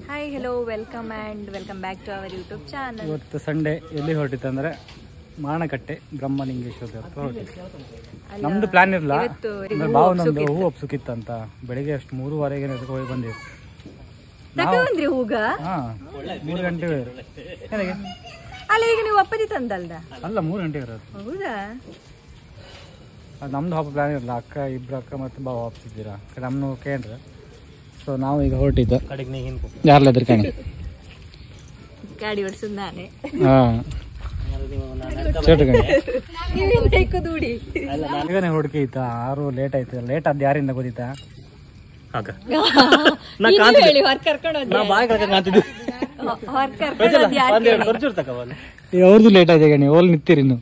Hi hello welcome back to our YouTube channel. ಇವತ್ತು Sunday ಎಲ್ಲಿ ಹೊರಟಿತ್ತಂದ್ರೆ ಮಾಣಕಟ್ಟೆ ಬ್ರಹ್ಮಲಿಂಗೇಶ್ವರ ಹತ್ರ ಹೊರಟಿತ್ತು. ನಮ್ದು ಪ್ಲಾನ್ ಇರಲ್ಲ, ಭಾವನೊಂದು ಹೂ ಒಪ್ಸುಕಿತ್ತಂತ. ಬೆಳಿಗ್ಗೆ ಅಷ್ಟು 3:30ಗೆ ಹೋಗಿ ಬಂದಿವಿ. ಹೂಗ 3 ಗಂಟೆ ಅಲ್ಲ, ಈಗ ನೀವು ಒಪ್ಪದಿ ತಂದಲ್ದ? ಅಲ್ಲ, 3 ಗಂಟೆ ಇರೋದು. ಹೌದಾ? ಅದು ನಮ್ದು ಹಬ್ಬ ಪ್ಲಾನ್ ಇರಲ್ಲ. ಇಬ್ರು ಅಕ್ಕ ಮತ್ತು ಭಾವ ಒಪ್ಸಿದ್ದೀರಾ ನಮ್ಮನ್ನು ಕೇಂದ್ರ. ಸೊ ನಾವು ಈಗ ಹೊರಟಿದ್ದು ಯಾರ್ಲದ್ರ ಕಣಿ ಗಾಡಿ ಓಡಿಸೋದು ನಾನೇ. ಈಗನೇ ಹುಡುಕಿ ಇತ್ತ 6 ಲೇಟ್ ಆಯ್ತು. ಲೇಟ್ ಆದ್ ಯಾರಿಂದ ಗೊತ್ತಿತ್ತಾ? ಅವ್ರದ್ದು ಲೇಟ್ ಆಯ್ತು. ಗಣಿ ಓಲ್ ನಿಂತೀರಿ ಇನ್ನು.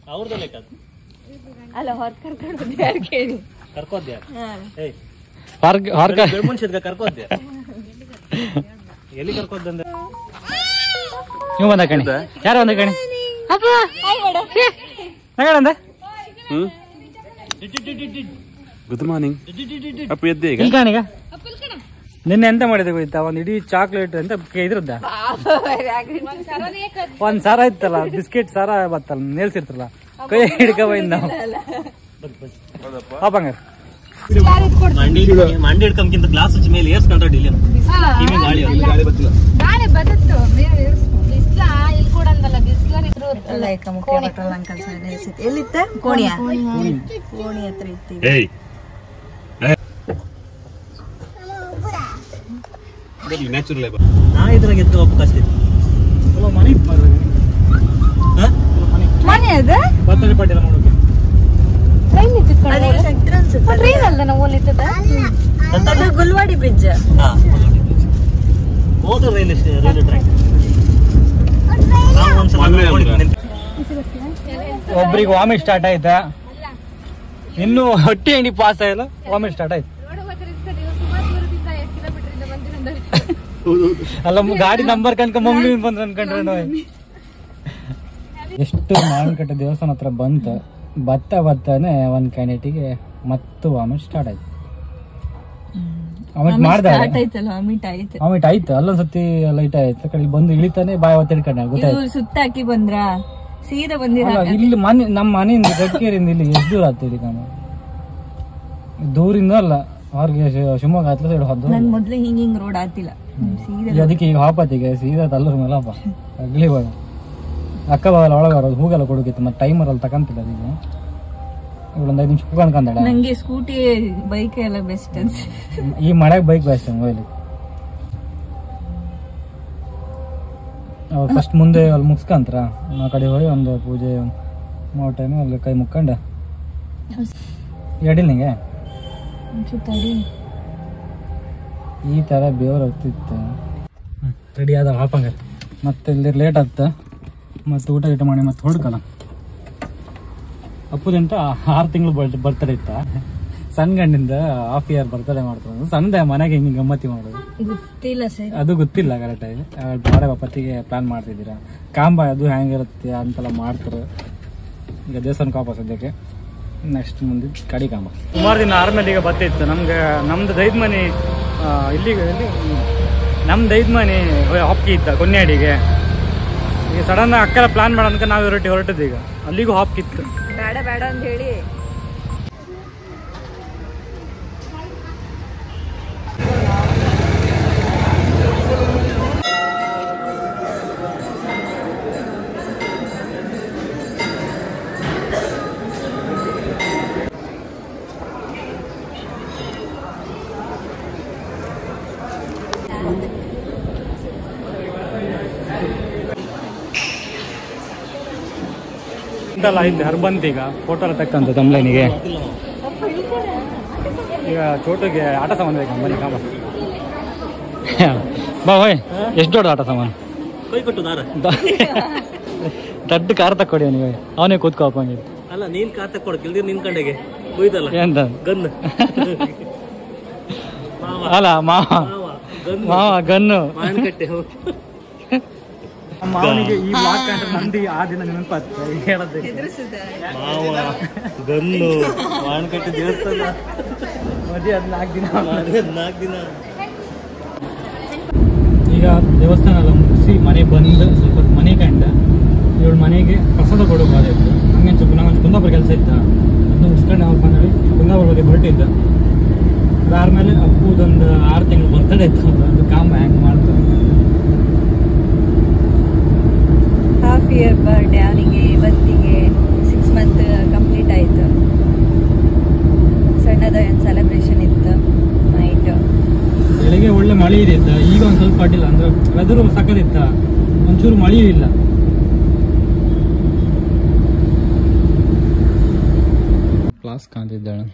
ಅಲ್ಲ, ಹೊರ ಕರ್ಕೊಂಡು ನೀವು ಬಂದ ಕಣಿ. ಯಾರು ಬಂದ ಕಣಿ? Good morning. ಈಗ ನಿನ್ನೆ ಎಂತ ಮಾಡಿದೆ ಗೊತ್ತಾ? ಒಂದ್ ಇಡೀ ಚಾಕ್ಲೇಟ್ ಅಂತ ಇದ್ರದ್ದ ಒಂದ್ ಸಾರ ಇತ್ತಲ್ಲ, ಬಿಸ್ಕೆಟ್ ಸಾರ ಬತ್ತಲ್ಲ, ನೇಲ್ಸಿರ್ತಲ್ಲ, ಕೈ ಹಿಡ್ಕ ಬಂದ್ ನಾವು ಪಾಪಂಗ ಮಂಡಿ ಹಿಡ್ಕೊಂಡ್ಕಿಂತ ಗ್ಲಾಸ್ ಹಚ್ಚಿ ಮೇಲೆ ಏರ್ಸ್ಕೊಂಡ್ರೆ ಇಲ್ಲಿ ಗಾಳಿ ಬರ್ತಿಲ್ಲ. ಎಲ್ಲಿತ್ತ? ಕೋಣಿ ಹತ್ರ ಇತ್ತು. ನಾ ಇದ್ರಾಗ ಎದ್ದು ಅವಕಾಶ ಮನೆ ಅದ ಬರ್ತಡೇ ಪಾರ್ಟಿ ಎಲ್ಲ ಮಾಡೋಕೆ ಗುಲ್ವಾಡಿ ಬ್ರಿಡ್ಜ್ ಹೋದ ರೈಲ್ವೆ ಟ್ರ್ಯಾಕ್. ಒಬ್ರಿಗೆ ವಾಮಿಟ್ ಸ್ಟಾರ್ಟ್ ಆಯ್ತಾ? ಇನ್ನು ಹೊಟ್ಟೆ ಎಣ್ಣಿ ಪಾಸ್ ಆಗಿಲ್ಲ, ವಾಮಿಟ್ ಸ್ಟಾರ್ಟ್ ಆಯ್ತು. ಅಲ್ಲ, ಗಾಡಿ ನಂಬರ್ ಕನ್ಕ ಮಮ್ಮಿ ಬಂದ್ರು ಅನ್ಕೊಂಡ್ರೆ ನಾವು. ಎಷ್ಟು ಮಾವಿನಕಟ್ಟೆ ದೇವಸ್ಥಾನ ಹತ್ರ ಬಂತು, ಬತ್ತಾನೆ ಒಂದ್ ಕ್ಯಾಂಡಿಡೇಟಿಗೆ ಮತ್ತು ವಾಮಿಟ್ ಸ್ಟಾರ್ಟ್ ಆಯ್ತು. ವಾಮಿಟ್ ಮಾಡ್ದ, ವಾಮಿಟ್ ಆಯ್ತು. ಅಲ್ಲೊಂದ್ ಸತಿ ಲೈಟ್ ಆಯ್ತು. ಕಡೆ ಬಂದು ಇಳಿತಾನೆ ಬಾಯಿ ಒತ್ತಿಡ್ಕೊಂಡ ಗೊತ್ತಾಯ್ತು. ಸುತ್ತಾಕಿ ಬಂದ್ರ ಸೀದಾ ಬಂದಿರ. ಇಲ್ಲಿ ಮನೆ, ನಮ್ಮ ಮನೆಯಿಂದ ಗಟ್ಕೇರಿಯಿಂದ ಇಲ್ಲಿ ಎಷ್ಟು ದೂರ ಆಗ್ತದೆ? ದೂರಿಂದ ಅಲ್ಲ, ಅವ್ರಿಗೆ ಶಿವಮೊಗ್ಗ ಹತ್ರ ಸೈಡ್ ಹೋದ್. ನನ್ ಮೊದ್ಲೇ ಹಿಂಗ್ ರೋಡ್ ಆಗ್ತಿಲ್ಲ. ಅದಕ್ಕೆ ಈಗ ಹಾಪತ್ತಿಗೆ ಸೀದಾ ತಲ್ಲರ ಮೇಲೆ ಹಬ್ಬ ಅಗ್ಲಿ ಬಾಳ ಅಕ್ಕ ಬಾಗಲ್ಲ ಒಳಗಾರ ಹೂಗೆಲ್ಲ ಕೊಡೋಕಿತ್ತು. ಮತ್ತೆ ಟೈಮರ್ ಅಲ್ಲಿ ತಕಂತಿಲ್ಲ. ಈಗ ಇವಳೊಂದ್ 5 ನಿಮಿಷ ಕೂತ್ಕೊಂಡ. ನಂಗೆ ಸ್ಕೂಟಿ ಬೈಕ್ ಎಲ್ಲ ಬೆಸ್ಟ್ ಅನ್ಸ. ಈ ಮಳೆಗೆ ಬೈಕ್ ಬೆಸ್ಟ್ ಮೊಬೈಲ್. ಅವ್ರು ಫಸ್ಟ್ ಮುಂದೆ ಅಲ್ಲಿ ಮುಗಿಸ್ಕಂತ್ರ, ಆ ಕಡೆ ಹೋಗಿ ಒಂದು ಪೂಜೆ ಮಾಡೋ ಟೈಮ್ ಅಲ್ಲಿ ಕೈ ಮುಕ್ಕೊಂಡ ಎಡಿಲ್ ನಿಂಗೆ ಈ ತರ ಬೇವ್ರ ಆಗ್ತಿತ್ತು. ರೆಡಿ ಆದ ಹಾಪಂಗ ಮತ್ತೆ ಇಲ್ಲಿ ಲೇಟ್ ಆಗ್ತ. ಮತ್ತೆ ಊಟ ಗೀಟ ಮಾಡಿ ಮತ್ತೆ ಹೊಡ್ಕಲ್ಲ. ಅಪ್ಪುದಂತ 6 ತಿಂಗಳು ಬರ್ತಡೇ ಇತ್ತ. ಸಣ್ಣ ಗಂಡಿಂದ ಹಾಫ್ ಇಯರ್ ಬರ್ತಡೇ ಮಾಡ್ತಾರೆ. ಸಣ್ಣದ ಮನೆಗೆ ಹಿಂಗೆ ಗಮ್ಮತ್ತಿ ಮಾಡೋದು ಗೊತ್ತಿಲ್ಲ ಸರ್, ಅದು ಗೊತ್ತಿಲ್ಲ ಕರೆಕ್ಟಾಗಿ. ಬಾಳೆ ಬಾಪತ್ತಿಗೆ ಪ್ಲಾನ್ ಮಾಡ್ತಿದ್ದೀರಾ? ಕಾಂಬ ಅದು ಹೆಂಗಿರುತ್ತೆ ಅಂತೆಲ್ಲ ಮಾಡ್ತಾರೆ. ಈಗ ದೇವಸ್ಥಾನಕ್ಕೆ ವಾಪಸ್ ಸದ್ಯಕ್ಕೆ. ನೆಕ್ಸ್ಟ್ ಮುಂದೆ ಕಡಿ ಕಾಂಬ. ಸುಮಾರು ದಿನ ಆರ್ಮೇಲೆ ಈಗ ಬತ್ತಿತ್ತು ನಮ್ಗೆ. ನಮ್ದು 5 ಮನೆ ಇಲ್ಲಿಗೆ, ನಮ್ದು 5 ಮನೆ ಹಾಪ್ಕಿ ಇತ್ತ ಕೊನ್ಯಾಡಿಗೆ. ಈಗ ಸಡನ್ ಅಕ್ಕರ ಪ್ಲಾನ್ ಮಾಡೋಣ ನಾವು ಹೊರಟಿದ್ದು. ಈಗ ಅಲ್ಲಿಗೂ ಹಾಪ್ಕಿತ್ತು. ಬೇಡ ಬೇಡ ಅಂತ ಹೇಳಿ ಇಂತೆಲ್ಲ ಐತೆ ಹರ್ಬಂತ. ಈಗ ಫೋಟೋ ಎಲ್ಲ ತಕ್ಕಂತ ತಮ್ಲೈನಿಗೆ. ಈಗ ಚೋಟಿಗೆ ಆಟ ಸಾಮಾನು ಬೇಕು. ಬನ್ನಿ ಕಾಂಬ ಬಾ ಹೋಯ್. ಎಷ್ಟು ದೊಡ್ಡ ಆಟ ಸಾಮಾನು? ಕೈ ಕೊಟ್ಟು ದಾರ ದೊಡ್ಡ ಕಾರ್ ತಕ್ಕೊಡಿ ಅವನಿಗೆ. ಅವನೇ ಕೂತ್ಕೋಪಂಗೆ. ಅಲ್ಲ, ನೀನ್ ಕಾರ್ ತಕ್ಕೊಡಕ್ ಇಲ್ದಿರ ನಿನ್ ಕಂಡೆಗೆ ಹೋಯ್ತಲ್ಲ ಎಂತ ಗನ್. ಅಲ್ಲ ಮಾವ ಗನ್ನು ಮಾವಿನಕಟ್ಟೆ. ಮಾವನಿಗೆ ಈ ಬ್ಲಾಕ್ ಕಂಡ್ರೆ ನಂದಿ ಆ ದಿನ ನೆನಪಾಗ್ತದೆ ಹೇಳೋದು. ಮಾವ ಗನ್ನು ಮಾವಿನಕಟ್ಟೆ ದೇವಸ್ಥಾನ ಮದುವೆ 4 ದಿನ. 4 ದಿನ. ಈಗ ದೇವಸ್ಥಾನ ಎಲ್ಲ ಮುಗಿಸಿ ಮನೆ ಬಂದು ಸ್ವಲ್ಪ ಹೊತ್ತು ಮನೆ ಕಂಡ ಇವಳು ಮನೆಗೆ ಪ್ರಸಾದ ಕೊಡೋ ಬಾಧ ಇತ್ತು. ಹಂಗೆ ಸ್ವಲ್ಪ ನಂಗೆ ಕುಂದಾಪುರ ಕೆಲಸ ಇತ್ತ, ಅದನ್ನ ಮುಗಿಸ್ಕೊಂಡು ಅವ್ರು ಬಂದ್ವಿ ಕುಂದಾಪುರ ಬಗ್ಗೆ ಹೊರಟಿದ್ದ. ಅದಾದ್ಮೇಲೆ ಅಪ್ಪುದೊಂದು 6 ತಿಂಗಳು ಬರ್ತಡೇ ಇತ್ತು. ಅದು ಕಾಂಬ ಹ್ಯಾಂಗ್ ಮಾಡ್ತಾರೆ. ಹಾಫ್ ಇಯರ್ ಬರ್ಡೇ ಅವನಿಗೆ ಇವತ್ತಿಗೆ 6 ಮಂತ್ ಕಂಪ್ಲೀಟ್ ಆಯ್ತು. ಸಣ್ಣದ ಸೆಲೆಬ್ರೇಷನ್ ಇತ್ತು ನೈಟ್. ಬೆಳಿಗ್ಗೆ ಒಳ್ಳೆ ಮಳೆ ಇದ್ದ, ಈಗ ಒಂದು ಸ್ವಲ್ಪ ಅಡ್ಡಿಲ್ಲ. ಅಂದ್ರೆ ವೆದರು ಸಕ್ಕದಿತ್ತ, ಒಂಚೂರು ಮಳೆಯೂ ಇಲ್ಲ. ಕ್ಲಾಸ್ ಕಾಣ್ತಿದ್ದಾಳೆ.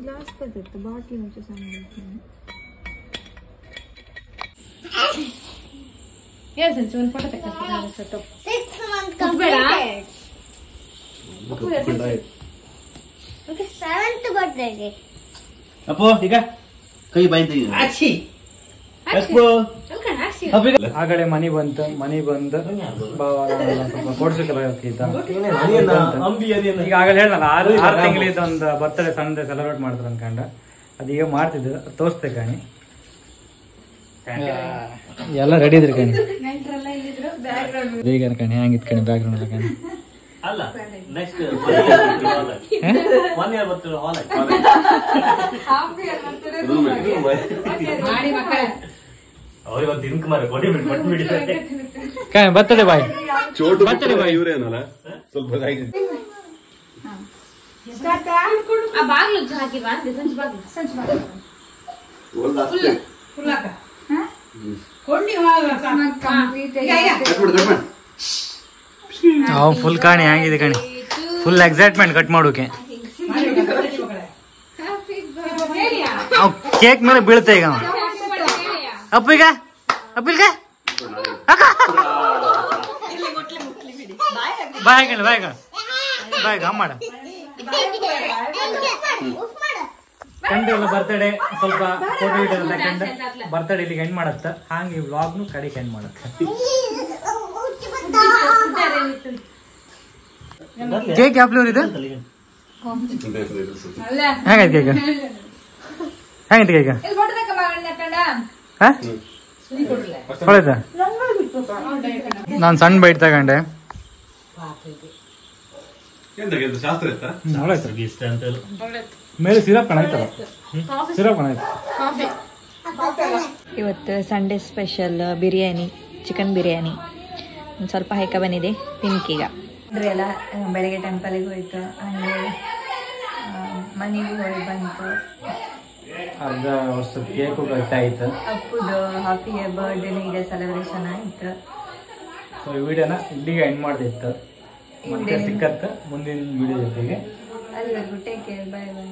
ಗ್ಲಾಸ್ ಬರ್ತದೆ ಬಾಟ್ಲಿ ಮುಂಚೆ ಸಣ್ಣ ಒಂದು ಫೋಟೋ ತಗೊಳ್ತೀನಿ. 6 months completed. Okay, 7th birthday. Appu ಈಗ ಕೈ ಬಾಯ್ತೀವಿ. ಆ ಕಡೆ ಮನೆ ಬಂತು. ಮನೆ ಬಂದು ಸ್ವಲ್ಪ ಕೊಡ್ಸಕ್ಕೆಲ್ಲ ಈಗ ಆಗಲೇ ಹೇಳಲ್ಲ 6 ತಿಂಗಳಿದ್ದ ಒಂದು ಬರ್ತಡೇ ಸಣ್ಣ ಸೆಲೆಬ್ರೇಟ್ ಮಾಡ್ತಾರೆ ಅನ್ಕೊಂಡ. ಅದೀಗ ಮಾಡ್ತಿದ್ರು, ತೋರಿಸ್ತೆ ಕಾಣಿ. ಎಲ್ಲ ರೆಡಿ ಇದ್ರಿ ಕಣಿ. ಬೇಗ ಕಣಿ ಹೆಂಗಿತ್ ಕಣಿ ಬ್ಯಾಕ್ ಗ್ರೌಂಡ್ ಎಲ್ಲ ಕಣಿ. ಅಲ್ಲ ನೆಕ್ಸ್ಟ್ 1 year ಬರ್ತದೆ ಹಾಲ್ ಅವ್ರಿಗೆ ಒಂದು ತಿನ್ಕ ಮಾರ ಕೊಡಿ ಕಣಿ. Birthday boy Chotu birthday boy ಇವರೇನಲ್ಲ ಸ್ವಲ್ಪ ಬಾಗ್ಲು ಹಾಕಿ ಬಾಂದೆ ಸಂಜೆ ಬಾಗ್ಲು ಫುಲ್ ಕಾಣಿ ಹೆಂಗಿದೆ ಕಣಿ. ಫುಲ್ ಎಕ್ಸೈಟ್ಮೆಂಟ್ ಕಟ್ ಮಾಡೋಕೆ. ಕೇಕ್ ಮೇಲೆ ಬೀಳುತ್ತೆ ಈಗ. ಅಪ್ಪಿಗ ಅಪ್ಪಿಲ್ಗ ಬಾಯ್ ಕಣಿ ಬಾಯ್ ಕಣ ಬಾಯ್ ಮಾಡ ಕಂಡು ಎಲ್ಲ ಬರ್ತಡೇ ಸ್ವಲ್ಪ ಫೋಟೋ ವಿಡಿಯೋ ತಗೊಂಡು ಬರ್ತಡೇ ಇಲ್ಲಿಗೆ ಎಂಡ್ ಮಾಡತ್ತ. ಹಾಗೆ ವ್ಲಾಗ್ನು ಕಡೆಗೆ ಎಂಡ್ ಮಾಡತ್ತ. ಕೇಕ್ ಯಾವ ಫ್ಲೇವರ್ ಇದೆ? ಹೆಂಗೈತೆ ಕೇಕ್? ಹೆಂಗೈತೆ ಕೇಕ್? ಹೊಳೈತ? ನಾನು ಸಣ್ಣ ಬೈಟ್ ತಗೊಂಡೆ. ಶಾಸ್ತ್ರ ಇತ್ತಾ? ಮೇಲೆ ಸಿರಪ್ ಕಣಾಯ್ತಲ್ಲ, ಸಿರಪ್ ಕಣಾಯ್ತು. ಇವತ್ತು Sunday special biryani, chicken biryani ಒಂದು ಸ್ವಲ್ಪ ಹೈಕ ಬಂದಿದೆ ತಿನ್ಕೀಗ. ಅಂದರೆ ಎಲ್ಲ ಬೆಳಗ್ಗೆ ಟೆಂಪಲಿಗೆ ಹೋಯ್ತು, ಹಂಗೆ ಮನೆಗೆ ಹೋಗಿ ಬಂತು. ಅರ್ಧ ವರ್ಷದ ಕೇಕು ಕಟ್ ಆಯ್ತು. ಅಪ್ಪುದು ಹಾಫ್ ಇಯರ್ ಬರ್ಡೇನ ಈಗ ಸೆಲೆಬ್ರೇಷನ್ ಆಯ್ತು. ಸೊ ಈ ವಿಡಿಯೋನ ಇಲ್ಲಿಗೆ ಎಂಡ್ ಮಾಡ್ದಿತ್ತು. ಮತ್ತೆ ಸಿಕ್ಕತ್ತ ಮುಂದಿನ ವಿಡಿಯೋ ಜೊತೆಗೆ. ಎಲ್ಲರಿಗೂ ಟೇಕ್ ಕೇರ್, ಬಾಯ್ ಬಾಯ್.